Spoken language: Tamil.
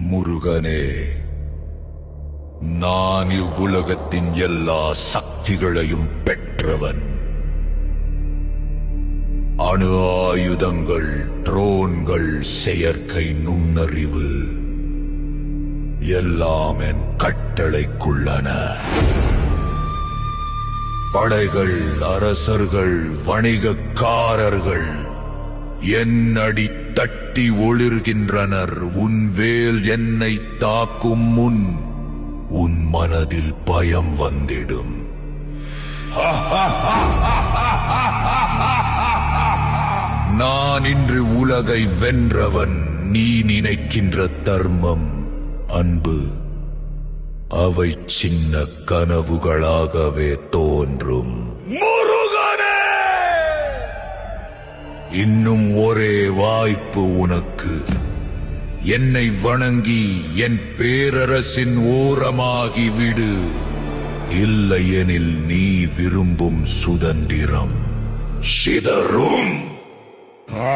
முருகனே, நான் இவ்வுலகத்தின் எல்லா சக்திகளையும் பெற்றவன். அணு ஆயுதங்கள், ட்ரோன்கள், செயற்கை நுண்ணறிவு எல்லாம் என் கட்டளைக்குள்ளன. படைகள், அரசர்கள், வணிகக்காரர்கள் என் அடி தட்டி ஒளிர்கின்றனர். உன் வேல் என்னை தாக்கும் முன் உன் மனதில் பயம் வந்திடும். நான் இன்று உலகை வென்றவன். நீ நினைக்கின்ற தர்மம், அன்பு, அவை சின்ன கனவுகளாகவே தோன்றும். முருகனே, இன்னும் ஒரே வாய்ப்பு உனக்கு. என்னை வணங்கி என் பேரரசின் ஓரமாகிவிடு. இல்லையெனில் நீ விரும்பும் சுதந்திரம் சிதறும். ஆ